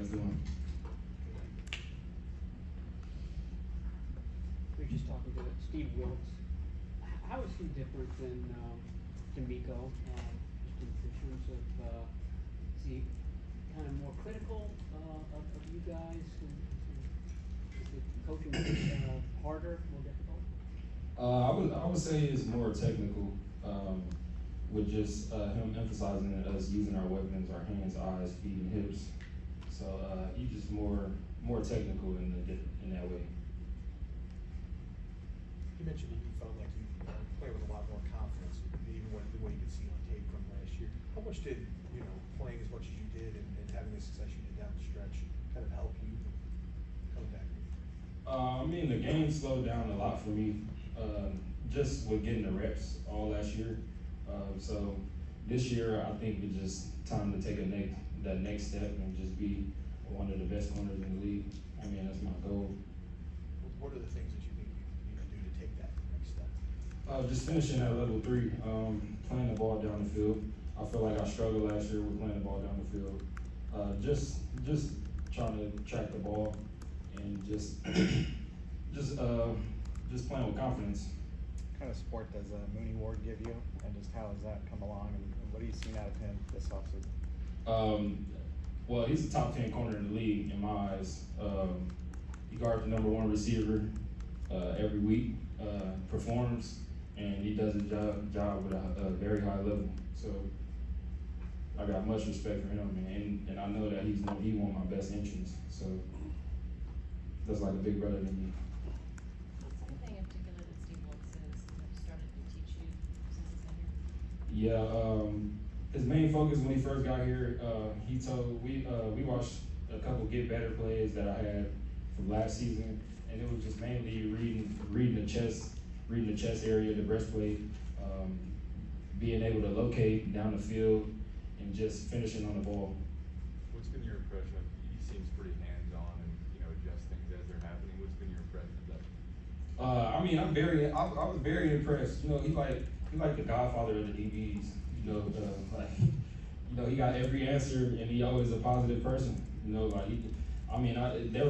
guys doing? We were just talking to Steve Wilkes. How is he different than D'Amico, just in terms of, is he kind of more critical of you guys? Is the coaching harder, more difficult? I would say it's more technical, with just him emphasizing us using our weapons, our hands, eyes, feet, and hips. So he's just more technical in that way. You mentioned that you felt like you play with a lot more confidence, even the way you could see on tape from last year. How much did playing as much as you did and having the success you did down the stretch kind of help you come back? I mean, the game slowed down a lot for me, just with getting the reps all last year. So this year, I think it's just time to take that next step and just be one of the best corners in the league. I mean, that's my goal. What are the things that you think you need to do to take that next step? Just finishing at level 3, playing the ball down the field. I feel like I struggled last year with playing the ball down the field. Just trying to track the ball and just playing with confidence. What kind of support does Mooney Ward give you, and just how has that come along, and what are you seeing out of him this offseason? Well, he's a top 10 corner in the league in my eyes. He guards the #1 receiver every week, performs, and he does his job with a very high level. So I got much respect for him, and I know that he won my best entrance. So that's like a big brother to me. What's anything in particular that Steve Wilkes has started to teach you since he's been here? Yeah, his main focus when he first got here, he told we watched a couple get better plays that I had from last season, and it was just mainly reading the chest area, the breastplate, being able to locate down the field, and just finishing on the ball. What's been your impression of? He seems pretty hands-on and adjust things as they're happening. What's been your impression of that? I mean, I was very impressed. He's like the godfather of the DBs. He got every answer, and he always a positive person. There was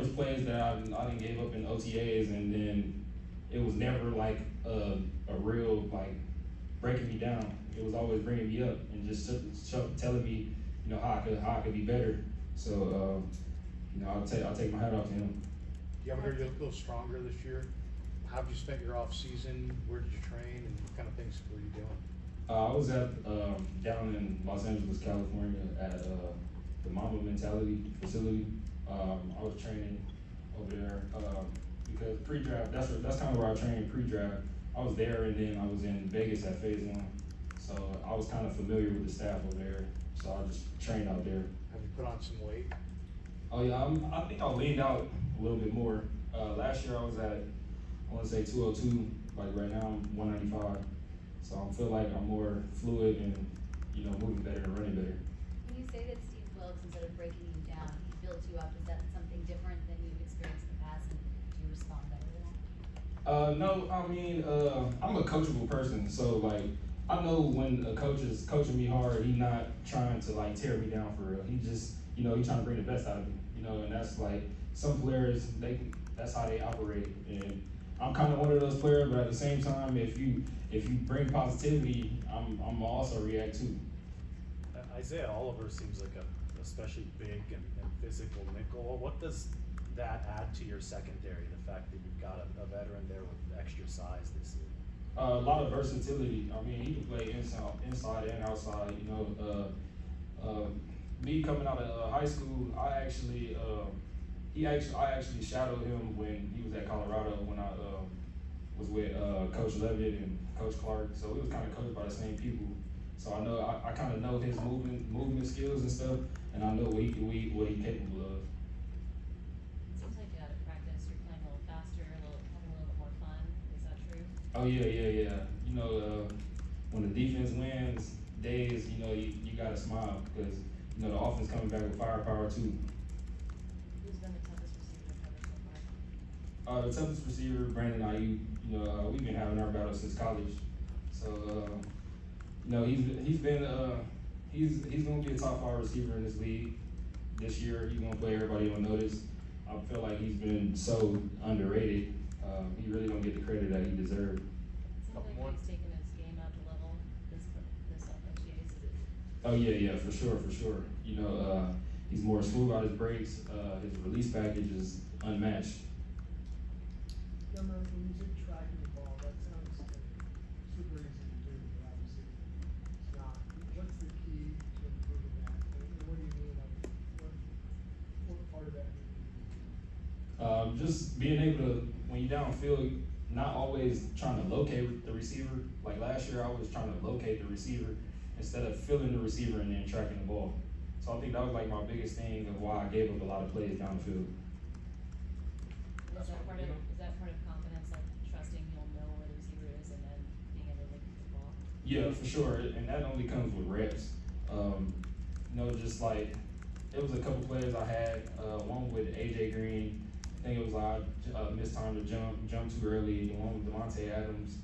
plays that I didn't give up in OTAs, and then it was never like a real breaking me down. It was always bringing me up and just telling me, how I could be better. So, I'll take my hat off to him. Do you ever hear you look a little stronger this year? How have you spent your off season? Where did you train, and what kind of things were you doing? I was at down in Los Angeles, California, at the Mamba Mentality facility. I was training over there because pre-draft. That's kind of where I trained pre-draft. I was there, and then I was in Vegas at Phase 1. So I was kind of familiar with the staff over there. So I just trained out there. Have you put on some weight? Oh yeah, I think I leaned out a little bit more. Last year I was at, I want to say 202. Like right now I'm 195. So I feel like I'm more fluid and moving better and running better. When you say that Steve Wilkes, instead of breaking you down, he builds you up, is that something different than you've experienced in the past, and do you respond better to that? No, I mean, I'm a coachable person, so I know when a coach is coaching me hard, he's not trying to tear me down for real. He just, he's trying to bring the best out of me, and that's some players, that's how they operate. And I'm kind of one of those players, but at the same time, if you bring positivity, I'm also react too. Isaiah Oliver seems like a especially big and physical nickel. What does that add to your secondary, the fact that you've got a veteran there with extra size this year? A lot of versatility. I mean, he can play inside and outside. Me coming out of high school, I actually shadowed him when he was at Colorado when I was with Coach Levitt and Coach Clark. So we was kind of coached by the same people. So I know I kind of know his movement skills and stuff, and I know what he's capable of. It seems like out of practice you're playing a little faster, having a little bit more fun. Is that true? Oh yeah. When the defense wins, days, you gotta smile because the offense coming back with firepower too. Who's been the toughest receiver to cover so far? The toughest receiver, Brandon Aiyuk. We've been having our battle since college. So he's gonna be a top 5 receiver in this league. this year he's gonna put everybody on notice. I feel like he's been so underrated. He really don't get the credit that he deserved. Seems like he's taken his game up a level this offense. Oh yeah, for sure. You know, he's more smooth out his breaks. His release package is unmatched. Deommodore, when you said tracking the ball, that sounds like super easy to do, but obviously it's not. What's the key to improving that? And what do you mean? What part of that do you mean? Just being able to, when you're downfield, not always trying to locate the receiver. Like last year, I was trying to locate the receiver instead of feeling the receiver and then tracking the ball. So I think that was like my biggest thing of why I gave up a lot of plays downfield. Is that part of confidence, like trusting you'll know where the receiver is and then being able to locate the ball? Yeah, for sure, and that only comes with reps. You know, just like it was a couple players I had. One with AJ Green. I think it was I missed time to jump too early. The one with Devontae Adams,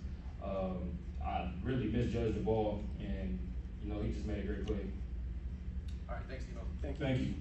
I really misjudged the ball, and you know he just made a great play. All right, thanks, Steve. Thank you.